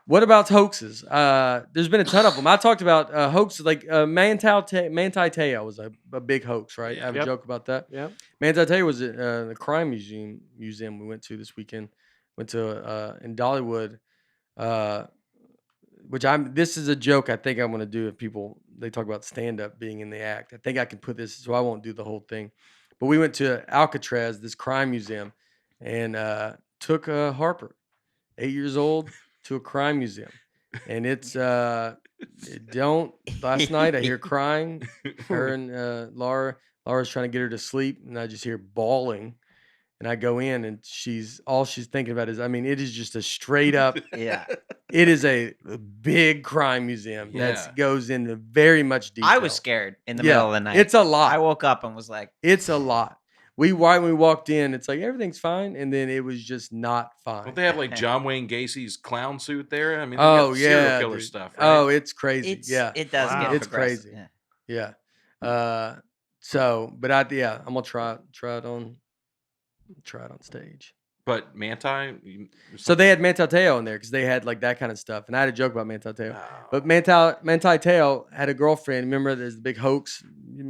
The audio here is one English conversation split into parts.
What about hoaxes? There's been a ton of them. I talked about hoaxes like Manti Teo was a big hoax, right? I have a joke about that. Yeah. Manti Teo was at the crime museum we went to this weekend. Went to in Dollywood, which this is a joke I think I'm going to do if they talk about stand up being in the act. I think I can put this, so I won't do the whole thing. But we went to Alcatraz, this crime museum, and took Harper, 8 years old, to a crime museum. And it's last night I hear crying. Her and Laura's trying to get her to sleep, and I just hear bawling. And I go in, and all she's thinking about is, it is just a straight up, it is a big crime museum that goes into very much detail. I was scared in the middle of the night. It's a lot. I woke up and was like, it's a lot. When we walked in, it's like everything's fine, and then it was just not fine. Don't they have like John Wayne Gacy's clown suit there? I mean, they got serial killer stuff. Right? Oh, it's crazy. It does get it's crazy. Yeah. But I'm gonna try it on stage. But Manti, so they had Manti Teo in there because they had like that kind of stuff, and I had a joke about Manti Teo. But Manti Teo had a girlfriend. Remember, there's the big hoax,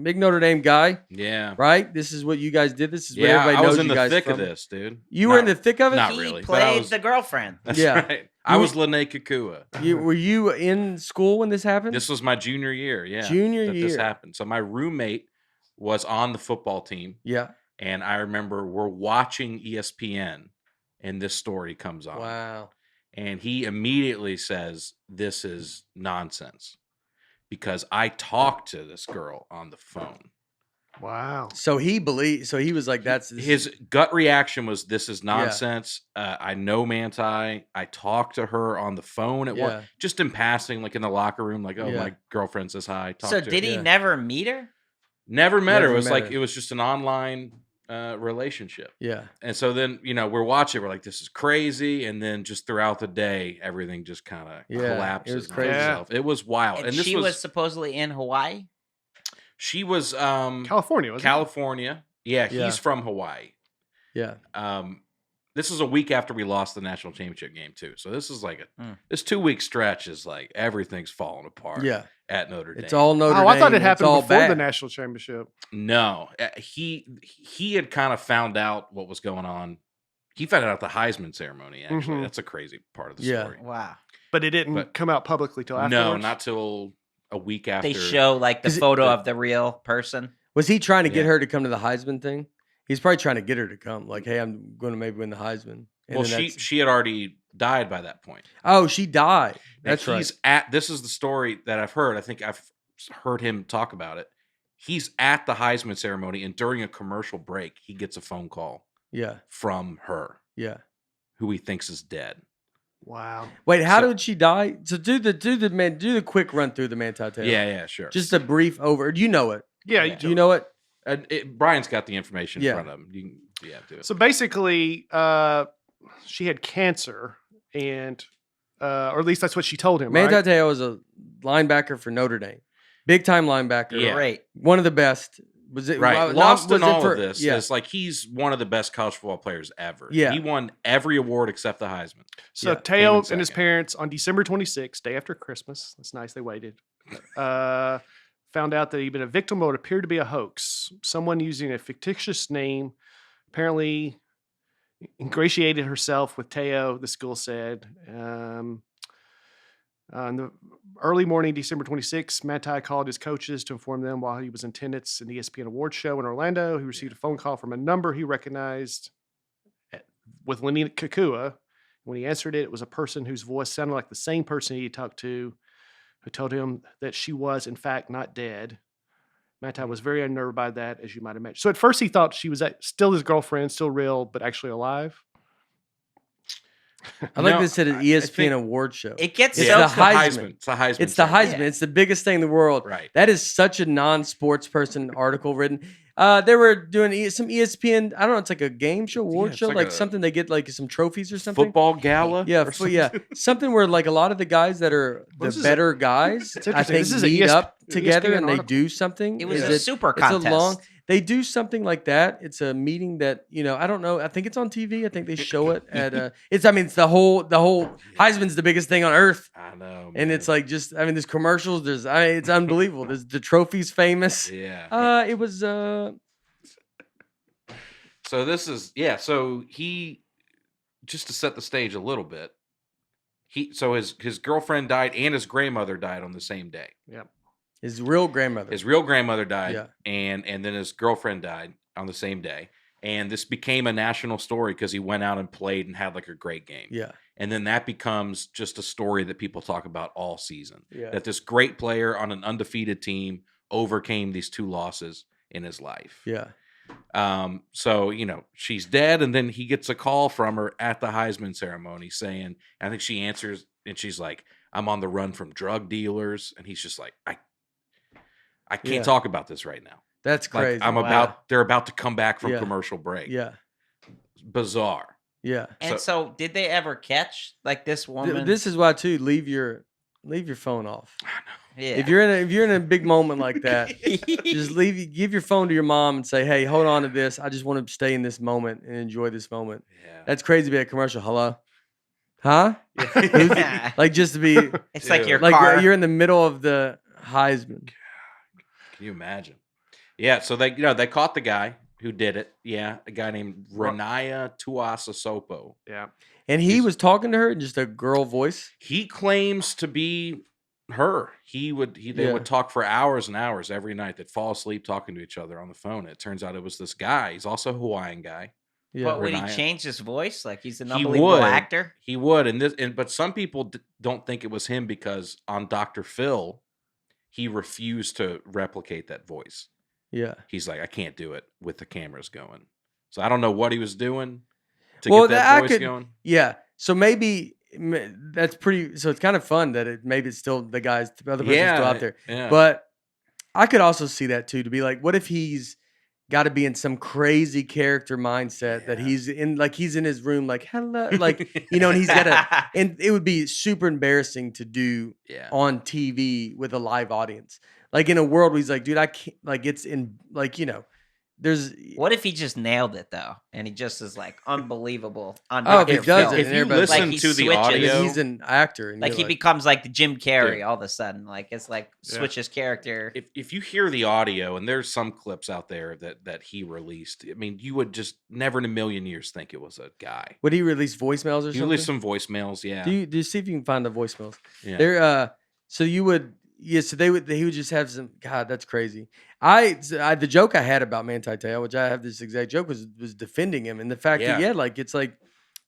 big Notre Dame guy. Yeah, right. This is what you guys did. This is what everybody knows. I was in the thick of this, dude. You were in the thick of it. Not he really. Played the girlfriend. That's right. I was Lene Kukua. Were you in school when this happened? This was my junior year. Yeah, junior year. This happened. So my roommate was on the football team. Yeah. And I remember we're watching ESPN and this story comes on. Wow. And he immediately says, this is nonsense because I talked to this girl on the phone. Wow. So he was like, his gut reaction was, this is nonsense. I know Manti. I talked to her on the phone at one, just in passing, like in the locker room, like, my girlfriend says hi. So did he never meet her? Never met her. It was it was just an online relationship. Yeah. And so then, we're watching, we're like, this is crazy. And then just throughout the day, everything just kind of collapses. It was crazy. It was wild. And she was supposedly in Hawaii? She was California, wasn't California. Yeah, he's from Hawaii. Yeah. This is a week after we lost the national championship game too. So this is like this 2-week stretch is like everything's falling apart. Yeah. At Notre Dame. It's all Notre Dame. I thought it happened before the national championship. No, he had kind of found out what was going on. He found out at the Heisman ceremony. Actually, that's a crazy part of the story. Wow. But it didn't come out publicly till afterwards. No, not till a week after. They show like the photo of the real person. Was he trying to get her to come to the Heisman thing? He's probably trying to get her to come. Like, hey, I'm going to maybe win the Heisman. And well, she had already died by that point. Oh, she died. That's right. This is the story that I've heard. I think I've heard him talk about it. He's at the Heisman ceremony, and during a commercial break, he gets a phone call. Yeah. From her. Yeah. Who he thinks is dead. Wow. Wait, how did she die? So do the quick run through the Manti Teo. Yeah, sure. Just a brief over. Do you know it? Yeah. Do you know it? Brian's got the information in front of him. You can, do it. So basically, she had cancer, and or at least that's what she told him. Manti Teo was a linebacker for Notre Dame, big time linebacker. Yeah. Great. One of the best. Was it right? Lost in all of this is like he's one of the best college football players ever. Yeah, he won every award except the Heisman. So Teo and his parents on December 26th, day after Christmas. That's nice. They waited. Found out that he'd been a victim of what appeared to be a hoax. Someone using a fictitious name apparently ingratiated herself with Teo, the school said. In the early morning, December 26th, Manti called his coaches to inform them while he was in attendance in the ESPN Awards show in Orlando. He received a phone call from a number he recognized with Lene Kukua. When he answered it, it was a person whose voice sounded like the same person he talked to, who told him that she was, in fact, not dead. Manti was very unnerved by that, as you might imagine. So at first he thought she was still his girlfriend, still real, but actually alive. I like this at an ESPN award show. It gets the Heisman. It's the Heisman. It's the Heisman. Yeah. It's the biggest thing in the world. Right. That is such a non-sports person article written. They were doing some ESPN. I don't know. It's like a game show, award show, like something they get like some trophies or something. Football gala. Yeah, something where like a lot of the guys that are the better guys, I think, meet up together and they do something. It was a super contest. they do something like that. It's a meeting that, I don't know. I think it's on TV. I think they show it at it's the whole Heisman's the biggest thing on earth. I know, man. And it's like there's commercials, it's unbelievable. The trophy's famous. Yeah. It was So this is so he, just to set the stage a little bit, his girlfriend died and his grandmother died on the same day. Yep. his real grandmother. His real grandmother died, Yeah. and then his girlfriend died on the same day. And this became a national story because he went out and played and had like a great game. Yeah. And then that becomes just a story that people talk about all season. Yeah. That this great player on an undefeated team overcame these 2 losses in his life. Yeah. So, she's dead, and then he gets a call from her at the Heisman ceremony saying, I think she answers, and she's like, I'm on the run from drug dealers. And he's just like, I can't talk about this right now. That's crazy. Like, they're about to come back from Yeah. commercial break. Yeah. Bizarre. Yeah. And so did they ever catch like this woman? This is why too, leave your phone off. I know. Yeah. If you're in a big moment like that, just give your phone to your mom and say, "Hey, hold on to this. I just want to stay in this moment and enjoy this moment." Yeah. That's crazy to be a commercial. Hello? Huh? Yeah. Like just to be It's like your like car. you're in the middle of the Heisman. Can you imagine? Yeah, so they caught the guy who did it. Yeah, a guy named Renaya Tuasasopo. Yeah. And he was talking to her in just a girl voice. He claims to be her. They would talk for hours and hours every night. They'd fall asleep talking to each other on the phone. It turns out it was this guy. He's also a Hawaiian guy. Yeah. But would he Renaya. change his voice? Like he's an He unbelievable would. actor. He would, but some people don't think it was him because on Dr. Phil, he refused to replicate that voice. Yeah. He's like, I can't do it with the cameras going. So I don't know what he was doing to Well, get that voice going. Yeah. So maybe that's pretty. So it's kind of fun that maybe it's still the other person's still out there. Yeah. But I could also see that too, to be like, what if he's got to be in some crazy character mindset that he's in his room, like, hello, like, and he's got to, and it would be super embarrassing to do on TV with a live audience. Like in a world where he's like, dude, I can't, like, it's in, like, there's. What if he just nailed it though, and he just is like unbelievable on Oh, if he Dr. does Phil? it, if and you everybody's listen he to the switches. audio, He's an actor. And Like you're he becomes like the Jim Carrey Dude. all of a sudden. Like it's like switches character. if you hear the audio, and there's some clips out there that he released, I mean, you would just never in a million years think it was a guy. Would he release voicemails or He something? released some voicemails, yeah. Do you see if you can find the voicemails? Yeah. They're so you would so he would just have some. God, that's crazy. The joke I had about Manti Te'o, which I have this exact joke, was defending him and the fact that like it's like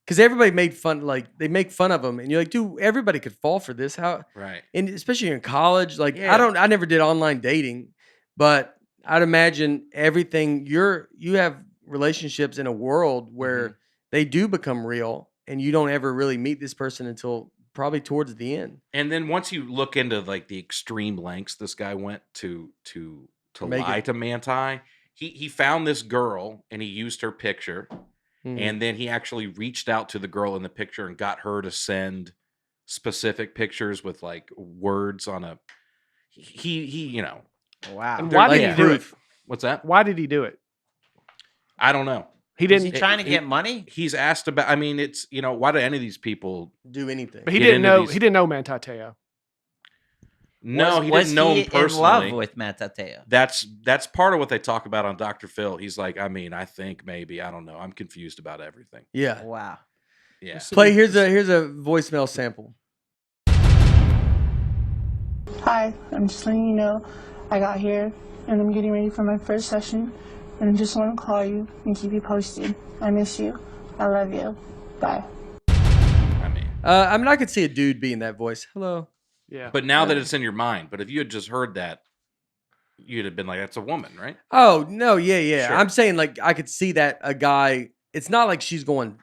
because everybody made fun, like they make fun of him, and you're like, dude, everybody could fall for this. How Right. and especially in college, like Yeah. I never did online dating, but I'd imagine everything you have relationships in a world where they do become real, and you don't ever really meet this person until probably towards the end. And then once you look into like the extreme lengths this guy went to lie to Manti, he found this girl and he used her picture, and then he actually reached out to the girl in the picture and got her to send specific pictures with like words on a he Wow. And why did like he do it? proof. What's that? Why did he do it? I don't know. He Is he didn't. trying to get money? He's asked about. I mean, it's why do any of these people? Do anything. But he get didn't into know. these- He didn't know Manti Te'o. No, he was didn't know he him personally. in love with Manti Te'o? That's part of what they talk about on Dr. Phil. He's like, I mean, I think maybe, I don't know. I'm confused about everything. Yeah. Wow. Yeah. Play here's a voicemail sample. Hi, I'm just letting you know I got here and I'm getting ready for my first session and I just want to call you and keep you posted. I miss you. I love you. Bye. I mean, I could see a dude being that voice. Hello. Yeah. but now that it's in your mind, but if you had just heard that, you'd have been like, that's a woman, right? Oh no, yeah. Sure. I'm saying like I could see that a guy. It's not like she's going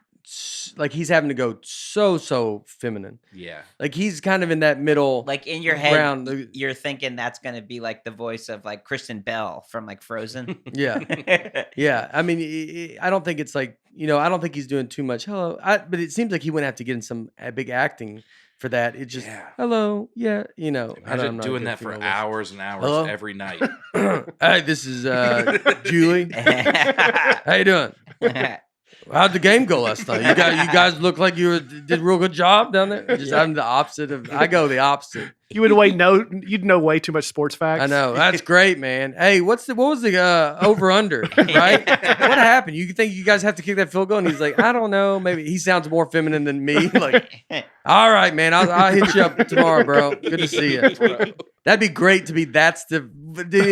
like he's having to go so feminine. Yeah. Like he's kind of in that middle. Like in your head, ground. you're thinking that's going to be like the voice of like Kristen Bell from like Frozen. Yeah. Yeah. I mean, I don't think it's like I don't think he's doing too much. Hello, but it seems like he wouldn't have to get in some big acting for that. It's just Yeah. hello, yeah, you know. Imagine doing that for hours and hours Hello? every night. Hey, this is Julie. How you doing? How'd the game go last night? You guys look like did a real good job down there. Just I'm the opposite of. I go the opposite. You'd know way too much sports facts. I know that's great, man. Hey, what was the over under? Right? What happened? You think you guys have to kick that field goal? And he's like, I don't know. Maybe he sounds more feminine than me. Like, all right, man. I'll hit you up tomorrow, bro. Good to see you. That'd be great to be. If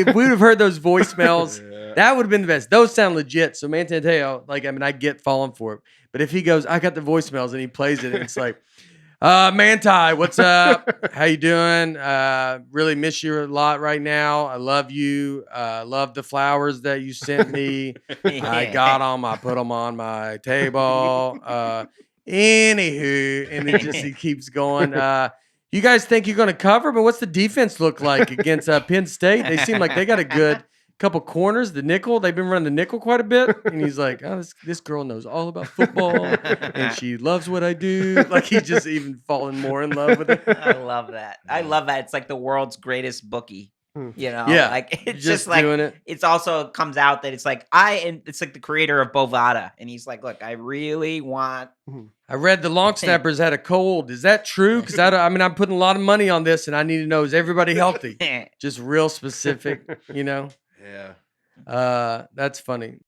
we would have heard those voicemails. That would have been the best. Those sound legit. So Manti, I get falling for it. But if he goes, I got the voicemails, and he plays it, and it's like, Manti, what's up? How you doing? Really miss you a lot right now. I love you. Love the flowers that you sent me. I got them. I put them on my table. Anywho, and he keeps going. You guys think you're going to cover, but what's the defense look like against Penn State? They seem like they got a good couple corners. The nickel, they've been running the nickel quite a bit. And he's like, oh, this girl knows all about football, and she loves what I do. Like he's just even falling more in love with it. I love that. I love that. It's like the world's greatest bookie. You know, yeah, like it's just like doing it. It's also comes out that it's like it's like the creator of Bovada, and he's like, look, I really want. I read the long snappers had a cold. Is that true? Because I'm putting a lot of money on this, and I need to know, is everybody healthy? Just real specific, you know. Yeah. That's funny.